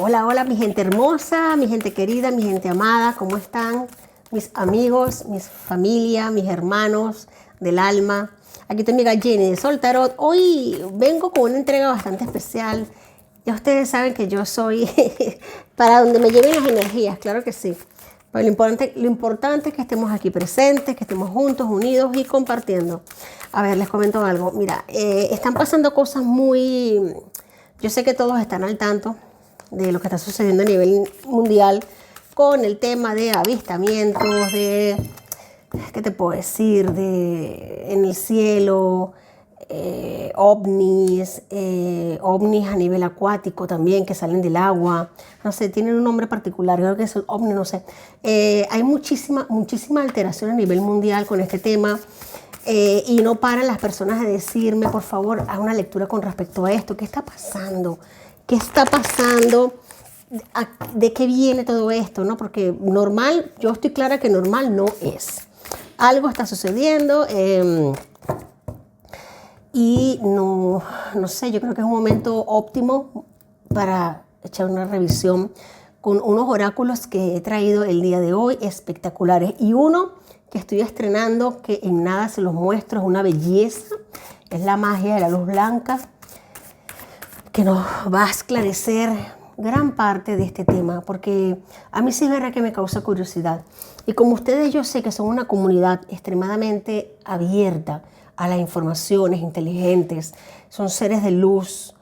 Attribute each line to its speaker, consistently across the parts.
Speaker 1: Hola, hola mi gente hermosa, mi gente querida, mi gente amada, ¿cómo están? Mis amigos, mis familia, mis hermanos del alma. Aquí está mi amiga Jenny de Sol Tarot. Hoy vengo con una entrega bastante especial. Ya ustedes saben que yo soy para donde me lleven las energías, claro que sí. Pero lo importante es que estemos aquí presentes, que estemos juntos, unidos y compartiendo. A ver, les comento algo. Mira, están pasando cosas muy... Yo sé que todos están al tanto de lo que está sucediendo a nivel mundial con el tema de avistamientos, de, ¿qué te puedo decir? De en el cielo, ovnis a nivel acuático también que salen del agua. No sé, tienen un nombre particular, creo que es el ovni, no sé. Hay muchísima alteración a nivel mundial con este tema. Y no paran las personas de decirme, por favor, haz una lectura con respecto a esto. ¿Qué está pasando? ¿Qué está pasando? ¿De qué viene todo esto? ¿No? Porque normal, yo estoy clara que normal no es. Algo está sucediendo y no sé, yo creo que es un momento óptimo para echar una revisión con unos oráculos que he traído el día de hoy, espectaculares. Y uno que estoy estrenando, que en nada se los muestro, es una belleza, es la magia de la luz blanca, que nos va a esclarecer gran parte de este tema, porque a mí sí es verdad que me causa curiosidad. Y como ustedes, yo sé que son una comunidad extremadamente abierta a las informaciones, inteligentes, son seres de luz,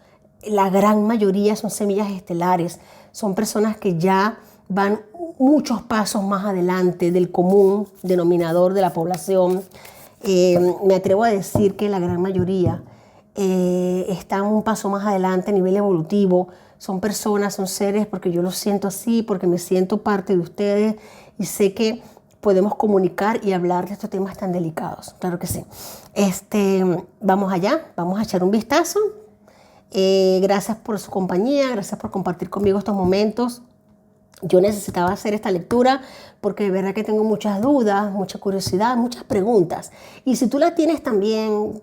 Speaker 1: la gran mayoría son semillas estelares, son personas que ya van muchos pasos más adelante del común denominador de la población. Me atrevo a decir que la gran mayoría están un paso más adelante a nivel evolutivo. Son personas, son seres, porque yo los siento así, porque me siento parte de ustedes y sé que podemos comunicar y hablar de estos temas tan delicados. Claro que sí. Vamos allá, vamos a echar un vistazo. Gracias por su compañía, gracias por compartir conmigo estos momentos. Yo necesitaba hacer esta lectura porque de verdad que tengo muchas dudas, mucha curiosidad, muchas preguntas. Y si tú las tienes también,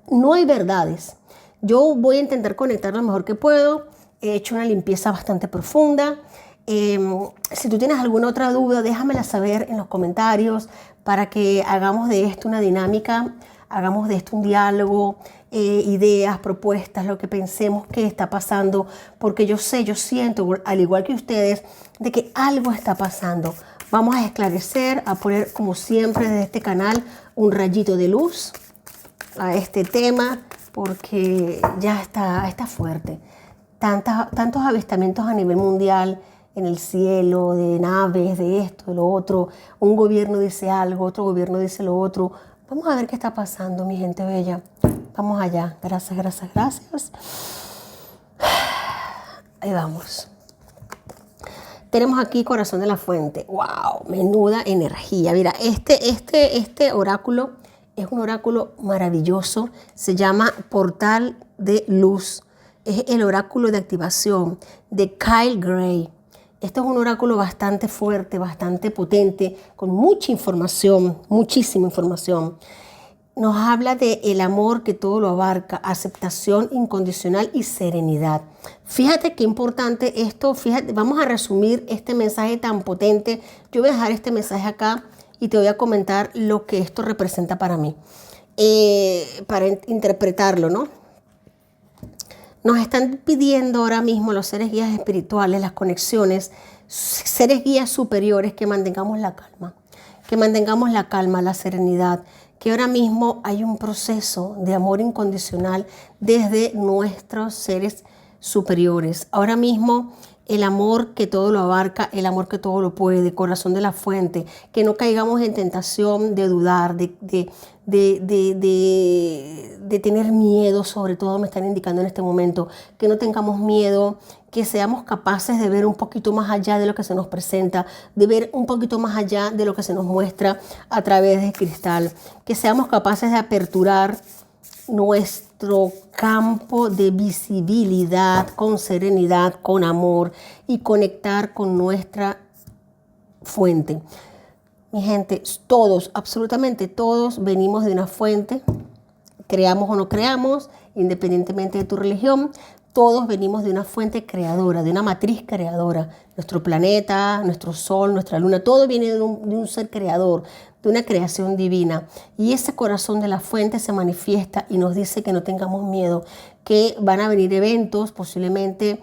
Speaker 1: no hay verdades. Yo voy a intentar conectar lo mejor que puedo. He hecho una limpieza bastante profunda. Si tú tienes alguna otra duda, déjamela saber en los comentarios para que hagamos de esto una dinámica, hagamos de esto un diálogo, ideas, propuestas, lo que pensemos que está pasando, porque yo sé, yo siento, al igual que ustedes, de que algo está pasando. Vamos a esclarecer, a poner, como siempre, desde este canal, un rayito de luz a este tema, porque ya está fuerte. Tantos avistamientos a nivel mundial, en el cielo, de naves, de esto, de lo otro. Un gobierno dice algo, otro gobierno dice lo otro. Vamos a ver qué está pasando, mi gente bella. Vamos allá. Gracias, gracias, gracias. Ahí vamos. Tenemos aquí Corazón de la Fuente. ¡Wow! Menuda energía. Mira, este oráculo es un oráculo maravilloso. Se llama Portal de Luz. Es el oráculo de activación de Kyle Gray. Este es un oráculo bastante fuerte, bastante potente, con mucha información, muchísima información. Nos habla de el amor que todo lo abarca, aceptación incondicional y serenidad. Fíjate qué importante esto, fíjate, vamos a resumir este mensaje tan potente. Yo voy a dejar este mensaje acá y te voy a comentar lo que esto representa para mí, para interpretarlo, ¿no? Nos están pidiendo ahora mismo los seres guías espirituales, las conexiones, seres guías superiores, que mantengamos la calma, la serenidad, que ahora mismo hay un proceso de amor incondicional desde nuestros seres superiores. Ahora mismo el amor que todo lo abarca, el amor que todo lo puede, Corazón de la Fuente, que no caigamos en tentación de dudar, de tener miedo, sobre todo me están indicando en este momento, que no tengamos miedo, que seamos capaces de ver un poquito más allá de lo que se nos presenta, de ver un poquito más allá de lo que se nos muestra a través del cristal, que seamos capaces de aperturar nuestro campo de visibilidad con serenidad, con amor y conectar con nuestra fuente. Mi gente, todos, absolutamente todos venimos de una fuente creamos o no creamos, independientemente de tu religión, todos venimos de una fuente creadora, de una matriz creadora. Nuestro planeta, nuestro sol, nuestra luna, todo viene de un ser creador, de una creación divina. Y ese corazón de la fuente se manifiesta y nos dice que no tengamos miedo, que van a venir eventos, posiblemente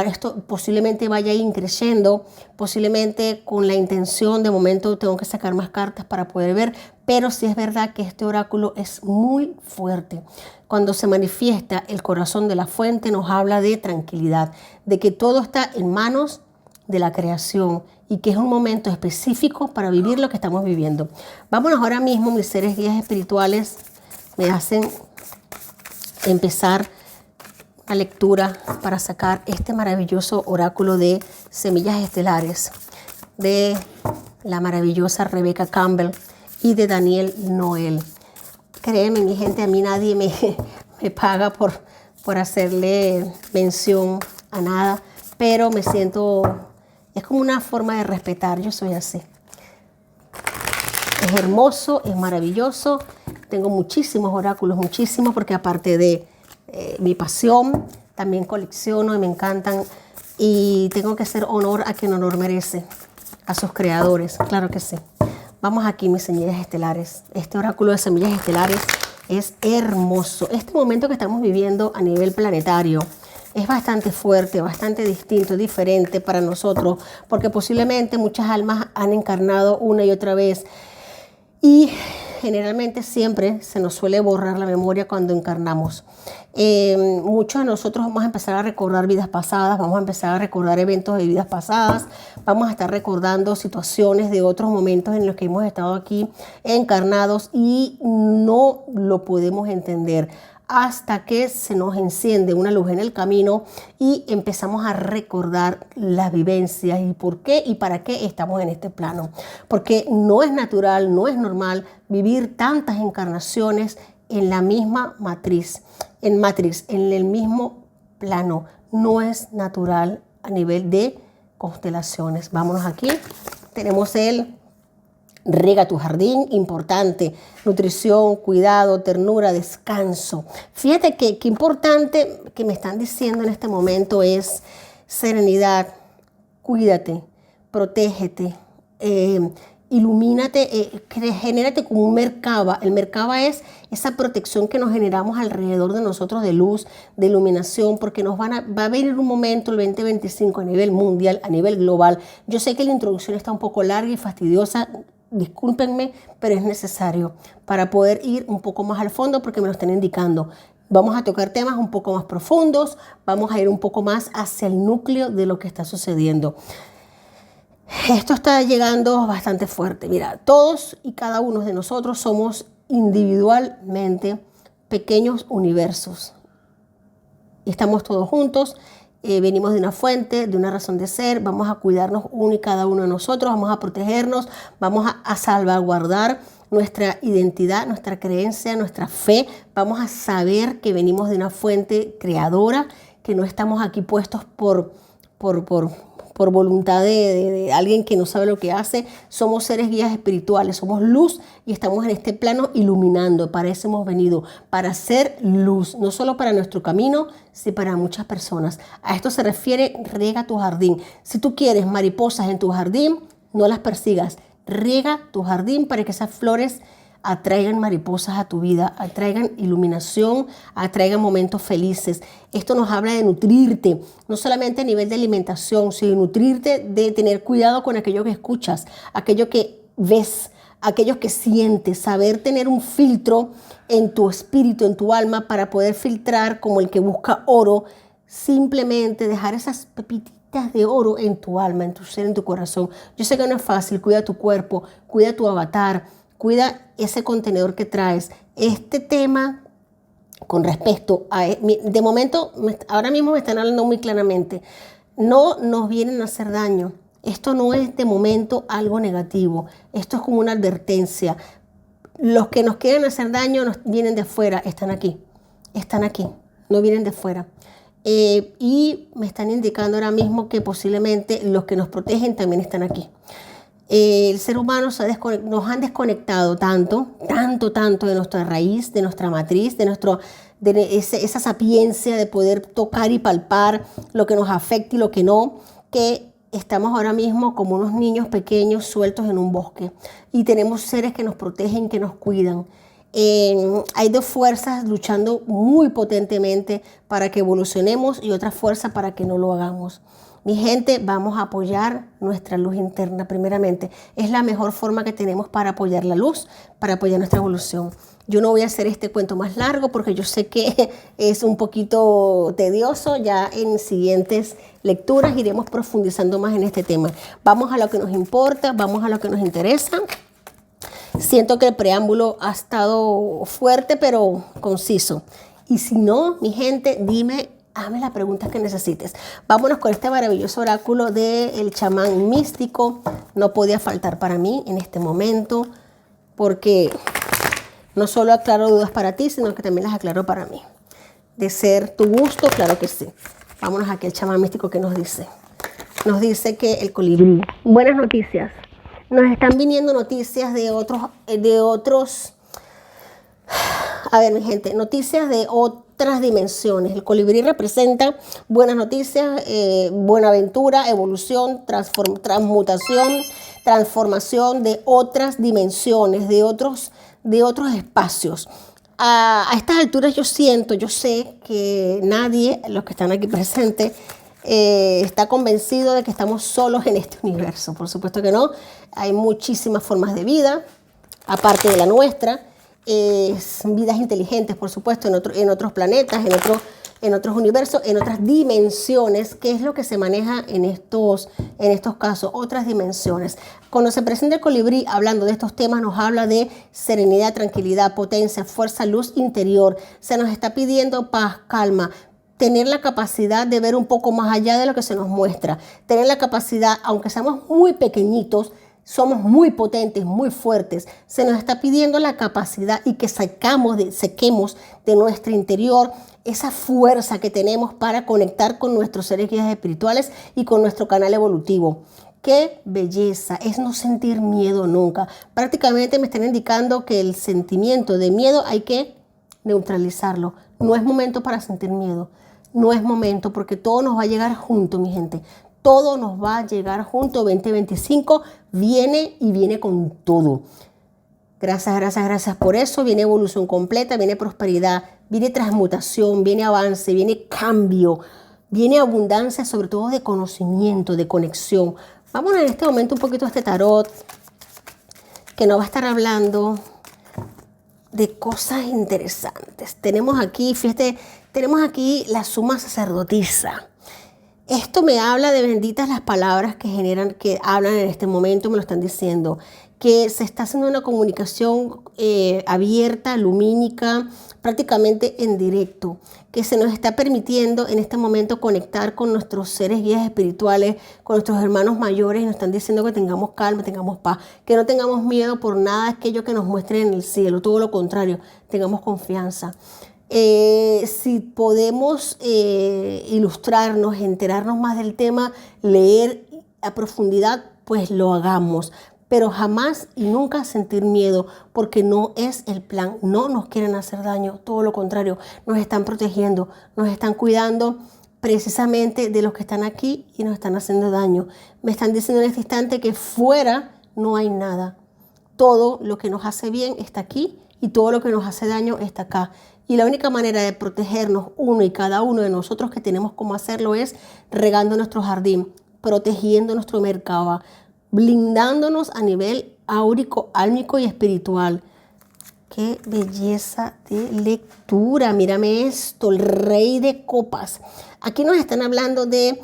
Speaker 1: esto posiblemente vaya creciendo, posiblemente con la intención, de momento tengo que sacar más cartas para poder ver, pero sí es verdad que este oráculo es muy fuerte. Cuando se manifiesta el corazón de la fuente nos habla de tranquilidad, de que todo está en manos de la creación y que es un momento específico para vivir lo que estamos viviendo. Vámonos ahora mismo, mis seres guías espirituales me hacen empezar la lectura para sacar este maravilloso oráculo de semillas estelares de la maravillosa Rebecca Campbell y de Daniel Noel. Créeme, mi gente, a mí nadie me paga por hacerle mención a nada, pero me siento, es como una forma de respetar, yo soy así. Es hermoso, es maravilloso, tengo muchísimos oráculos, muchísimos, porque aparte de mi pasión, también colecciono y me encantan, y tengo que hacer honor a quien honor merece, a sus creadores, claro que sí. Vamos aquí, mis semillas estelares. Este oráculo de semillas estelares es hermoso. Este momento que estamos viviendo a nivel planetario es bastante fuerte, bastante distinto, diferente para nosotros, porque posiblemente muchas almas han encarnado una y otra vez, y generalmente siempre se nos suele borrar la memoria cuando encarnamos. Muchos de nosotros vamos a empezar a recordar vidas pasadas, vamos a empezar a recordar eventos de vidas pasadas, vamos a estar recordando situaciones de otros momentos en los que hemos estado aquí encarnados y no lo podemos entender hasta que se nos enciende una luz en el camino y empezamos a recordar las vivencias y por qué y para qué estamos en este plano. Porque no es natural, no es normal vivir tantas encarnaciones en la misma matriz, en el mismo plano. No es natural a nivel de constelaciones. Vámonos aquí. Tenemos el riega tu jardín, importante, nutrición, cuidado, ternura, descanso. Fíjate que importante que me están diciendo en este momento es serenidad, cuídate, protégete, ilumínate, genérate como un Merkaba. El Merkaba es esa protección que nos generamos alrededor de nosotros de luz, de iluminación, porque va a venir un momento, el 2025, a nivel mundial, a nivel global. Yo sé que la introducción está un poco larga y fastidiosa, discúlpenme, pero es necesario para poder ir un poco más al fondo porque me lo están indicando. Vamos a tocar temas un poco más profundos, vamos a ir un poco más hacia el núcleo de lo que está sucediendo. Esto está llegando bastante fuerte. Mira, todos y cada uno de nosotros somos individualmente pequeños universos. Y estamos todos juntos. Venimos de una fuente, de una razón de ser, vamos a cuidarnos uno y cada uno de nosotros, vamos a protegernos, vamos a salvaguardar nuestra identidad, nuestra creencia, nuestra fe, vamos a saber que venimos de una fuente creadora, que no estamos aquí puestos por voluntad de alguien que no sabe lo que hace. Somos seres guías espirituales, somos luz y estamos en este plano iluminando. Para eso hemos venido, para hacer luz, no solo para nuestro camino, sino para muchas personas. A esto se refiere riega tu jardín. Si tú quieres mariposas en tu jardín, no las persigas. Riega tu jardín para que esas flores atraigan mariposas a tu vida, atraigan iluminación, atraigan momentos felices. Esto nos habla de nutrirte, no solamente a nivel de alimentación, sino nutrirte, de tener cuidado con aquello que escuchas, aquello que ves, aquello que sientes, saber tener un filtro en tu espíritu, en tu alma, para poder filtrar como el que busca oro, simplemente dejar esas pepitas de oro en tu alma, en tu ser, en tu corazón. Yo sé que no es fácil, cuida tu cuerpo, cuida tu avatar, cuida ese contenedor que traes. Este tema, con respecto a, de momento, ahora mismo me están hablando muy claramente, no nos vienen a hacer daño. Esto no es de momento algo negativo, esto es como una advertencia. Los que nos quieren hacer daño vienen de afuera, están aquí, no vienen de afuera. Y me están indicando ahora mismo que posiblemente los que nos protegen también están aquí. El ser humano nos han desconectado tanto de nuestra raíz, de nuestra matriz, esa sapiencia de poder tocar y palpar lo que nos afecta y lo que no, que estamos ahora mismo como unos niños pequeños sueltos en un bosque y tenemos seres que nos protegen, que nos cuidan. Hay dos fuerzas luchando muy potentemente para que evolucionemos y otra fuerza para que no lo hagamos. Mi gente, vamos a apoyar nuestra luz interna primeramente. Es la mejor forma que tenemos para apoyar la luz, para apoyar nuestra evolución. Yo no voy a hacer este cuento más largo porque yo sé que es un poquito tedioso. Ya en siguientes lecturas iremos profundizando más en este tema. Vamos a lo que nos importa, vamos a lo que nos interesa. Siento que el preámbulo ha estado fuerte pero conciso. Y si no, mi gente, hazme las preguntas que necesites. Vámonos con este maravilloso oráculo del chamán místico. No podía faltar para mí en este momento, porque no solo aclaro dudas para ti, sino que también las aclaro para mí. De ser tu gusto, claro que sí. Vámonos aquí al chamán místico que nos dice. Nos dice que el colibrí. Buenas noticias. Nos están viniendo noticias de otros. A ver, mi gente, noticias de otras dimensiones. El colibrí representa buenas noticias, buena aventura, evolución, transmutación, transformación de otras dimensiones, de otros espacios. A estas alturas yo sé que nadie, los que están aquí presentes, está convencido de que estamos solos en este universo. Por supuesto que no. Hay muchísimas formas de vida, aparte de la nuestra. Vidas inteligentes, por supuesto, en otros planetas, en otros universos, en otras dimensiones, que es lo que se maneja en estos casos, otras dimensiones. Cuando se presenta el colibrí hablando de estos temas, nos habla de serenidad, tranquilidad, potencia, fuerza, luz interior. Se nos está pidiendo paz, calma, tener la capacidad de ver un poco más allá de lo que se nos muestra, tener la capacidad, aunque seamos muy pequeñitos, somos muy potentes, muy fuertes. Se nos está pidiendo la capacidad y que sequemos de nuestro interior esa fuerza que tenemos para conectar con nuestros seres guías espirituales y con nuestro canal evolutivo. ¡Qué belleza! Es no sentir miedo nunca. Prácticamente me están indicando que el sentimiento de miedo hay que neutralizarlo. No es momento para sentir miedo. No es momento, porque todo nos va a llegar junto, mi gente. Todo nos va a llegar junto. 2025 viene y viene con todo. Gracias por eso. Viene evolución completa, viene prosperidad, viene transmutación, viene avance, viene cambio, viene abundancia, sobre todo de conocimiento, de conexión. Vamos en este momento un poquito a este tarot que nos va a estar hablando de cosas interesantes. Tenemos aquí, fíjate, tenemos aquí la suma sacerdotisa. Esto me habla de benditas las palabras que hablan en este momento, me lo están diciendo, que se está haciendo una comunicación abierta, lumínica, prácticamente en directo, que se nos está permitiendo en este momento conectar con nuestros seres guías espirituales, con nuestros hermanos mayores, y nos están diciendo que tengamos calma, tengamos paz, que no tengamos miedo por nada aquello que nos muestren en el cielo, todo lo contrario, tengamos confianza. Si podemos ilustrarnos, enterarnos más del tema, leer a profundidad, pues lo hagamos. Pero jamás y nunca sentir miedo, porque no es el plan. No nos quieren hacer daño, todo lo contrario, nos están protegiendo, nos están cuidando precisamente de los que están aquí y nos están haciendo daño. Me están diciendo en este instante que fuera no hay nada. Todo lo que nos hace bien está aquí y todo lo que nos hace daño está acá. Y la única manera de protegernos uno y cada uno de nosotros que tenemos cómo hacerlo es regando nuestro jardín, protegiendo nuestro Merkaba, blindándonos a nivel áurico, álmico y espiritual. ¡Qué belleza de lectura! Mírame esto, el Rey de Copas. Aquí nos están hablando de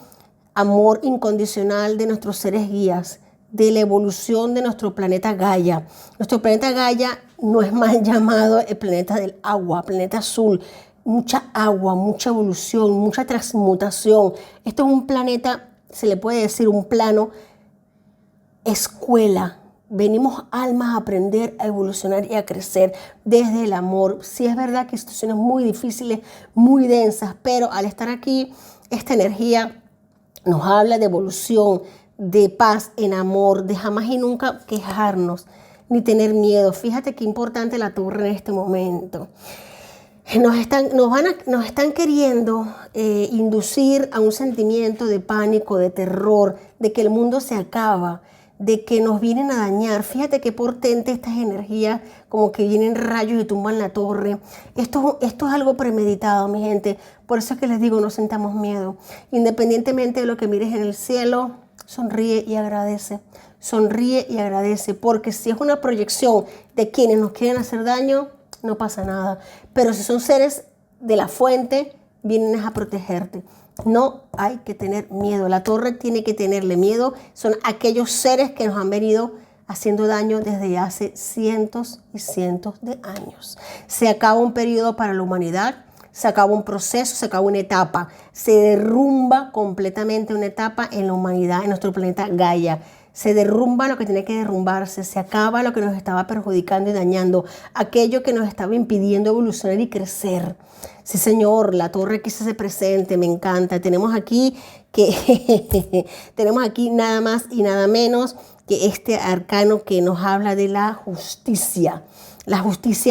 Speaker 1: amor incondicional de nuestros seres guías, de la evolución de nuestro planeta Gaia. Nuestro planeta Gaia no es mal llamado el planeta del agua, planeta azul. Mucha agua, mucha evolución, mucha transmutación. Esto es un planeta, se le puede decir un plano escuela. Venimos almas a aprender, a evolucionar y a crecer desde el amor. Sí es verdad que situaciones muy difíciles, muy densas, pero al estar aquí, esta energía nos habla de evolución, de paz, en amor, de jamás y nunca quejarnos ni tener miedo. Fíjate qué importante la torre en este momento. Nos están queriendo inducir a un sentimiento de pánico, de terror, de que el mundo se acaba, de que nos vienen a dañar. Fíjate qué potente estas energías, como que vienen rayos y tumban la torre. Esto es algo premeditado, mi gente. Por eso es que les digo, no sintamos miedo. Independientemente de lo que mires en el cielo, sonríe y agradece. Sonríe y agradece, porque si es una proyección de quienes nos quieren hacer daño, no pasa nada. Pero si son seres de la fuente, vienen a protegerte. No hay que tener miedo. La torre tiene que tenerle miedo. Son aquellos seres que nos han venido haciendo daño desde hace cientos y cientos de años. Se acaba un periodo para la humanidad, se acaba un proceso, se acaba una etapa. Se derrumba completamente una etapa en la humanidad, en nuestro planeta Gaia. Se derrumba lo que tiene que derrumbarse, se acaba lo que nos estaba perjudicando y dañando, aquello que nos estaba impidiendo evolucionar y crecer. Sí, Señor, la torre aquí se hace presente, me encanta. Tenemos aquí nada más y nada menos que este arcano que nos habla de la justicia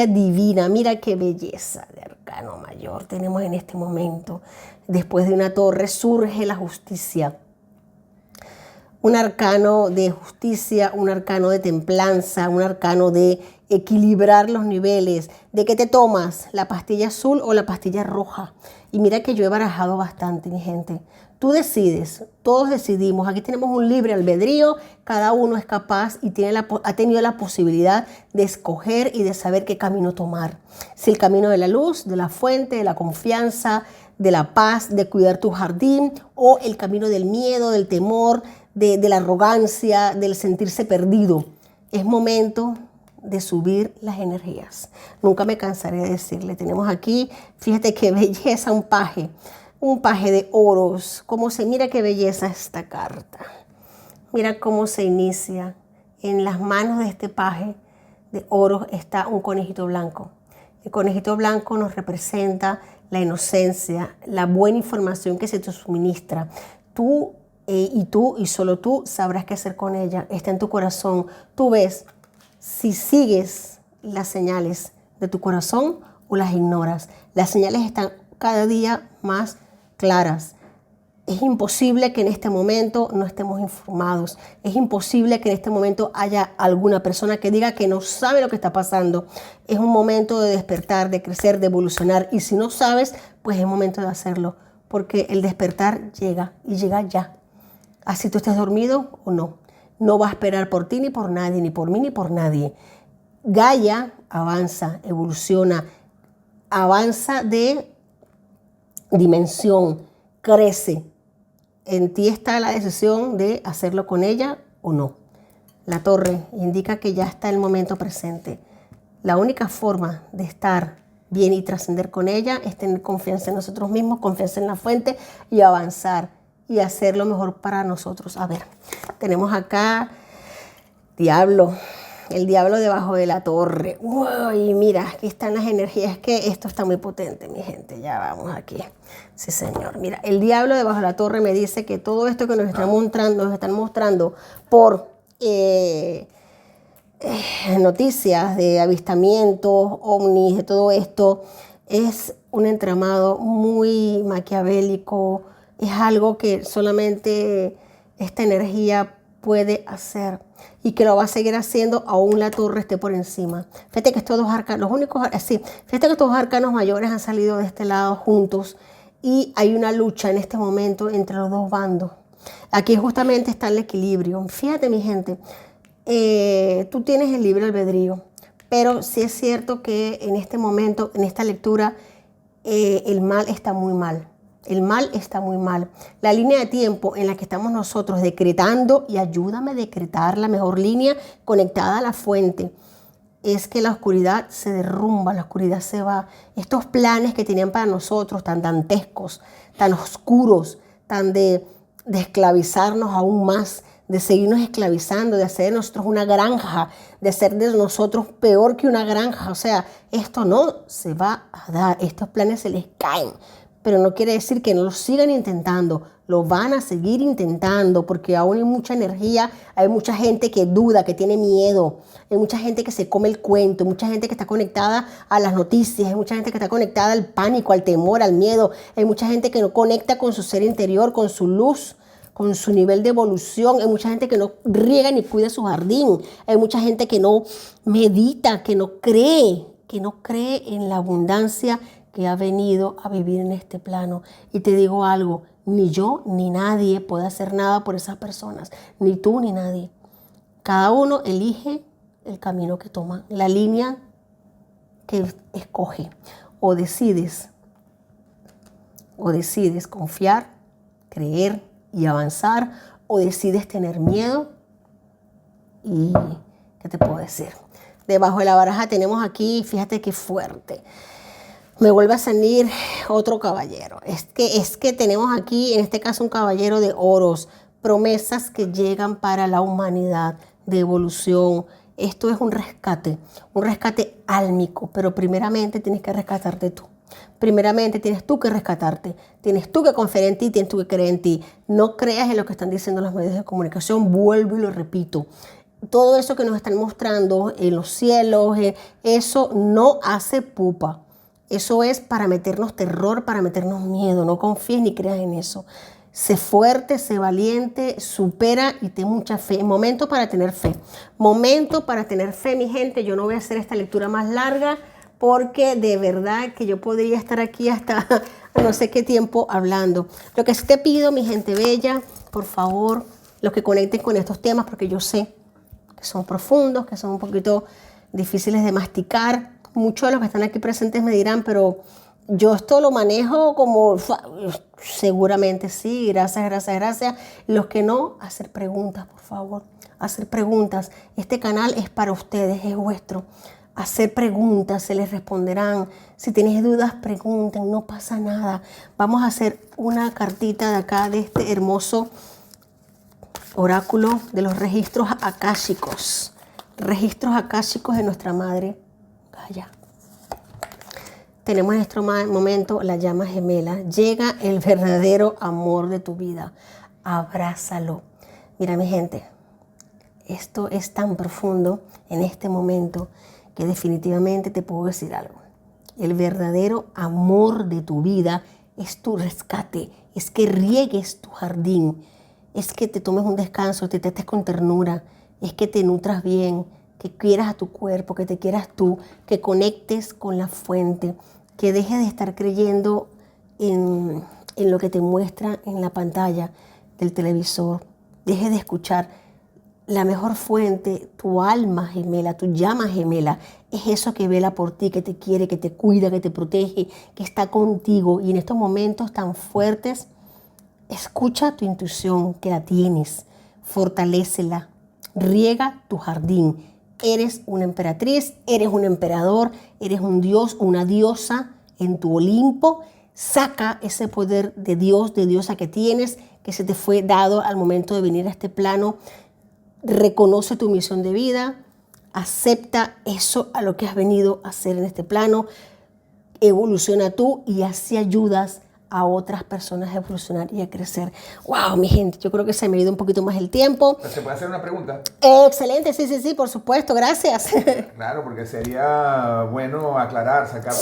Speaker 1: divina. Mira qué belleza de arcano mayor tenemos en este momento. Después de una torre surge la justicia. Un arcano de justicia, un arcano de templanza, un arcano de equilibrar los niveles. ¿De qué te tomas? ¿La pastilla azul o la pastilla roja? Y mira que yo he barajado bastante, mi gente. Tú decides, todos decidimos. Aquí tenemos un libre albedrío. Cada uno es capaz y ha tenido la posibilidad de escoger y de saber qué camino tomar. Si el camino de la luz, de la fuente, de la confianza, de la paz, de cuidar tu jardín, o el camino del miedo, del temor, de la arrogancia, del sentirse perdido. Es momento de subir las energías. Nunca me cansaré de decirle. Tenemos aquí, fíjate qué belleza, un paje de oros. Mira qué belleza esta carta. Mira cómo se inicia. En las manos de este paje de oros está un conejito blanco. El conejito blanco nos representa la inocencia, la buena información que se te suministra. Tú y solo tú sabrás qué hacer con ella. Está en tu corazón. Tú ves si sigues las señales de tu corazón o las ignoras. Las señales están cada día más claras. Es imposible que en este momento no estemos informados. Es imposible que en este momento haya alguna persona que diga que no sabe lo que está pasando. Es un momento de despertar, de crecer, de evolucionar. Y si no sabes, pues es momento de hacerlo. Porque el despertar llega y llega ya. Así tú estés dormido o no. No va a esperar por ti ni por nadie, ni por mí ni por nadie. Gaia avanza, evoluciona, avanza de dimensión, crece. En ti está la decisión de hacerlo con ella o no. La torre indica que ya está el momento presente. La única forma de estar bien y trascender con ella es tener confianza en nosotros mismos, confianza en la fuente y avanzar y hacer lo mejor para nosotros. A ver, tenemos acá diablo, el diablo debajo de la torre. Uy, mira, aquí están las energías. Es que esto está muy potente, mi gente. Ya vamos aquí. Sí, señor. Mira, el diablo debajo de la torre me dice que todo esto que nos están mostrando por noticias de avistamientos, ovnis, de todo esto, es un entramado muy maquiavélico. Es algo que solamente esta energía puede hacer y que lo va a seguir haciendo aún la torre esté por encima. Fíjate que estos dos arcanos, fíjate que estos dos arcanos mayores han salido de este lado juntos y hay una lucha en este momento entre los dos bandos. Aquí justamente está el equilibrio. Fíjate, mi gente, tú tienes el libre albedrío, pero sí es cierto que en este momento, en esta lectura, el mal está muy mal. El mal está muy mal. La línea de tiempo en la que estamos nosotros decretando, y ayúdame a decretar la mejor línea conectada a la fuente, es que la oscuridad se derrumba, la oscuridad se va. Estos planes que tenían para nosotros tan dantescos, tan oscuros, tan de esclavizarnos aún más, de seguirnos esclavizando, de hacer de nosotros una granja, de hacer de nosotros peor que una granja. O sea, esto no se va a dar. Estos planes se les caen. pero no quiere decir que no lo sigan intentando. Lo van a seguir intentando porque aún hay mucha energía, hay mucha gente que duda, que tiene miedo, hay mucha gente que se come el cuento, hay mucha gente que está conectada a las noticias, hay mucha gente que está conectada al pánico, al temor, al miedo, hay mucha gente que no conecta con su ser interior, con su luz, con su nivel de evolución. Hay mucha gente que no riega ni cuida su jardín, hay mucha gente que no medita, que no cree en la abundancia que ha venido a vivir en este plano. Y te digo algo, ni yo ni nadie puede hacer nada por esas personas, ni tú ni nadie. Cada uno elige el camino que toma, la línea que escoge. O decides confiar, creer y avanzar, o decides tener miedo. Y ¿qué te puedo decir? Debajo de la baraja tenemos aquí, fíjate qué fuerte. Me vuelve a salir otro caballero. Es que tenemos aquí, en este caso, un caballero de oros. Promesas que llegan para la humanidad, de evolución. Esto es un rescate álmico, pero primeramente tienes que rescatarte tú. Primeramente tienes tú que rescatarte, tienes tú que confiar en ti, tienes tú que creer en ti. No creas en lo que están diciendo los medios de comunicación, vuelvo y lo repito. Todo eso que nos están mostrando en los cielos, eso no hace pupa. Eso es para meternos terror, para meternos miedo. No confíes ni creas en eso. Sé fuerte, sé valiente, supera y ten mucha fe. Momento para tener fe. Momento para tener fe, mi gente. Yo no voy a hacer esta lectura más larga porque de verdad que yo podría estar aquí hasta no sé qué tiempo hablando. Lo que sí te pido, mi gente bella, por favor, los que conecten con estos temas, porque yo sé que son profundos, que son un poquito difíciles de masticar. Muchos de los que están aquí presentes me dirán, pero yo esto lo manejo como, seguramente sí, gracias. Los que no, hacer preguntas, por favor, hacer preguntas. Este canal es para ustedes, es vuestro. Hacer preguntas, se les responderán. Si tienes dudas, pregunten, no pasa nada. Vamos a hacer una cartita de acá, de este hermoso oráculo de los registros akáshicos. Registros akáshicos de nuestra madre Gaia. Tenemos en este momento la llama gemela. Llega el verdadero amor de tu vida. Abrázalo. Mira, mi gente, esto es tan profundo en este momento que definitivamente te puedo decir algo. El verdadero amor de tu vida es tu rescate, es que riegues tu jardín, es que te tomes un descanso, te trates con ternura, es que te nutras bien, que quieras a tu cuerpo, que te quieras tú, que conectes con la fuente, que dejes de estar creyendo en lo que te muestra en la pantalla del televisor. Dejes de escuchar. La mejor fuente, tu alma gemela, tu llama gemela, es eso que vela por ti, que te quiere, que te cuida, que te protege, que está contigo. Y en estos momentos tan fuertes, escucha tu intuición, que la tienes, fortalécela, riega tu jardín. Eres una emperatriz, eres un emperador, eres un dios, una diosa en tu Olimpo. Saca ese poder de Dios, de diosa que tienes, que se te fue dado al momento de venir a este plano. Reconoce tu misión de vida, acepta eso a lo que has venido a hacer en este plano, evoluciona tú y así ayudas a otras personas a evolucionar y a crecer. ¡Wow, mi gente! Yo creo que se me ha ido un poquito más el tiempo.
Speaker 2: ¿Se puede hacer una pregunta?
Speaker 1: Excelente, sí, por supuesto, gracias.
Speaker 2: Claro, porque sería bueno aclarar, sacar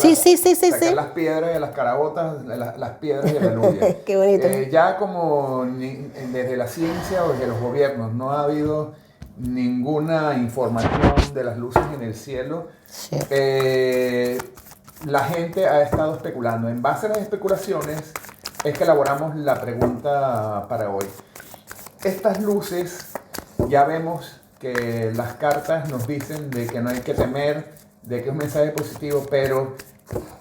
Speaker 2: las piedras y las carabotas, las piedras y la aludia.
Speaker 1: Qué bonito.
Speaker 2: Ya como desde la ciencia o desde los gobiernos no ha habido ninguna información de las luces en el cielo, sí. La gente ha estado especulando. En base a las especulaciones es que elaboramos la pregunta para hoy. Estas luces, ya vemos que las cartas nos dicen de que no hay que temer, de que es un mensaje positivo, pero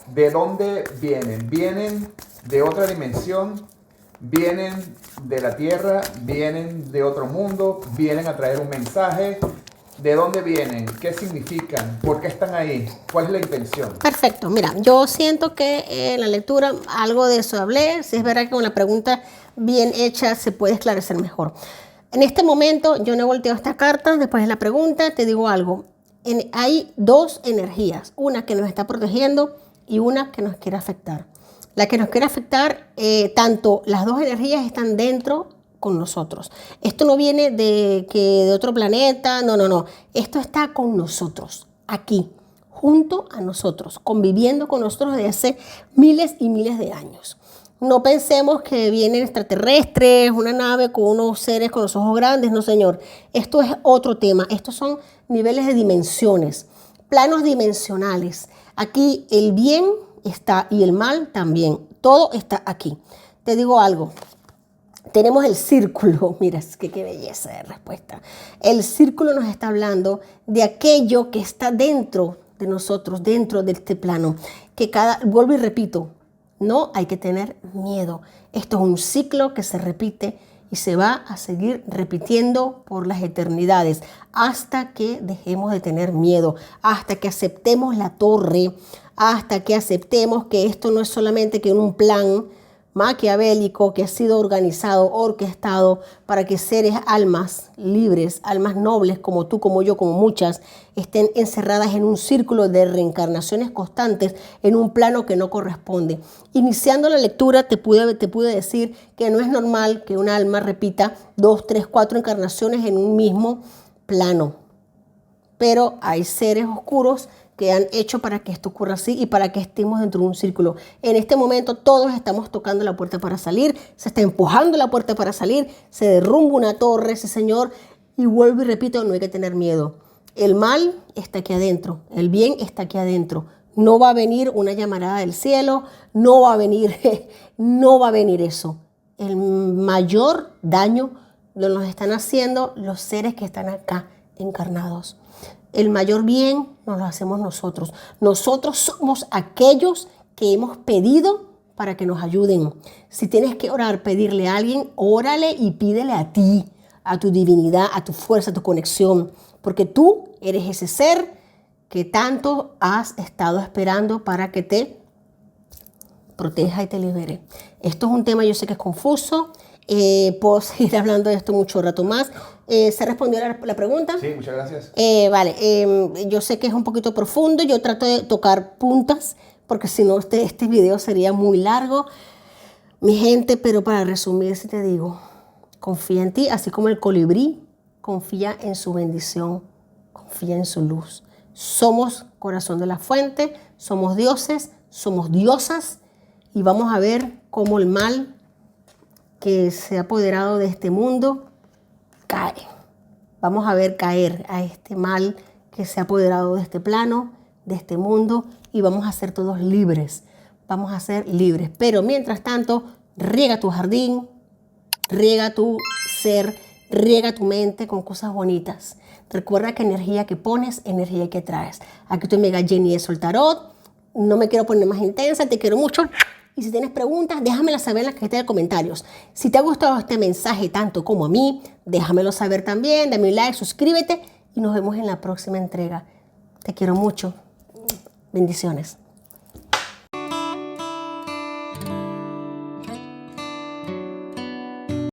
Speaker 2: ¿de dónde vienen? ¿Vienen de otra dimensión? ¿Vienen de la Tierra? ¿Vienen de otro mundo? ¿Vienen a traer un mensaje? ¿De dónde vienen? ¿Qué significan? ¿Por qué están ahí? ¿Cuál es la intención?
Speaker 1: Perfecto. Mira, yo siento que en la lectura algo de eso hablé. Si es verdad que con la pregunta bien hecha se puede esclarecer mejor. En este momento yo no he volteado esta carta. Después de la pregunta te digo algo. Hay dos energías. Una que nos está protegiendo y una que nos quiere afectar. La que nos quiere afectar, tanto las dos energías están dentro con nosotros. Esto no viene de otro planeta, no. Esto está con nosotros, aquí, junto a nosotros, conviviendo con nosotros desde hace miles y miles de años. No pensemos que vienen extraterrestres, una nave con unos seres con los ojos grandes, no señor. Esto es otro tema. Estos son niveles de dimensiones, planos dimensionales. Aquí el bien está y el mal también. Todo está aquí. Te digo algo. Tenemos el círculo. Mira, qué belleza de respuesta. El círculo nos está hablando de aquello que está dentro de nosotros, dentro de este plano. Vuelvo y repito, no hay que tener miedo. Esto es un ciclo que se repite y se va a seguir repitiendo por las eternidades hasta que dejemos de tener miedo, hasta que aceptemos la torre, hasta que aceptemos que esto no es solamente que un plan maquiavélico que ha sido organizado, orquestado para que seres, almas libres, almas nobles como tú, como yo, como muchas, estén encerradas en un círculo de reencarnaciones constantes en un plano que no corresponde. Iniciando la lectura te pude decir que no es normal que un alma repita 2, 3, 4 encarnaciones en un mismo plano, pero hay seres oscuros que han hecho para que esto ocurra así y para que estemos dentro de un círculo. En este momento todos estamos tocando la puerta para salir, se está empujando la puerta para salir, se derrumba una torre, ese señor, y vuelvo y repito, no hay que tener miedo. El mal está aquí adentro, el bien está aquí adentro. No va a venir una llamarada del cielo, no va a venir eso. El mayor daño lo nos están haciendo los seres que están acá encarnados. El mayor bien nos lo hacemos nosotros. Nosotros somos aquellos que hemos pedido para que nos ayuden. Si tienes que orar, pedirle a alguien, órale y pídele a ti, a tu divinidad, a tu fuerza, a tu conexión. Porque tú eres ese ser que tanto has estado esperando para que te proteja y te libere. Esto es un tema, yo sé que es confuso. Puedo seguir hablando de esto mucho rato más. ¿Se respondió la pregunta?
Speaker 2: Sí, muchas gracias.
Speaker 1: Vale, yo sé que es un poquito profundo. Yo trato de tocar puntas porque si no este video sería muy largo. Mi gente, pero para resumir, si te digo, confía en ti, así como el colibrí, confía en su bendición, confía en su luz. Somos corazón de la fuente, somos dioses, somos diosas y vamos a ver cómo el mal que se ha apoderado de este mundo cae. Vamos a ver caer a este mal que se ha apoderado de este plano, de este mundo, y vamos a ser todos libres. Vamos a ser libres. Pero mientras tanto, riega tu jardín, riega tu ser, riega tu mente con cosas bonitas. Recuerda que energía que pones, energía que traes. Aquí tu amiga Jenny de Soltarot. No me quiero poner más intensa, te quiero mucho. Y si tienes preguntas, déjamelas saber en la cajita de comentarios. Si te ha gustado este mensaje tanto como a mí, déjamelo saber también. Dame un like, suscríbete y nos vemos en la próxima entrega. Te quiero mucho. Bendiciones.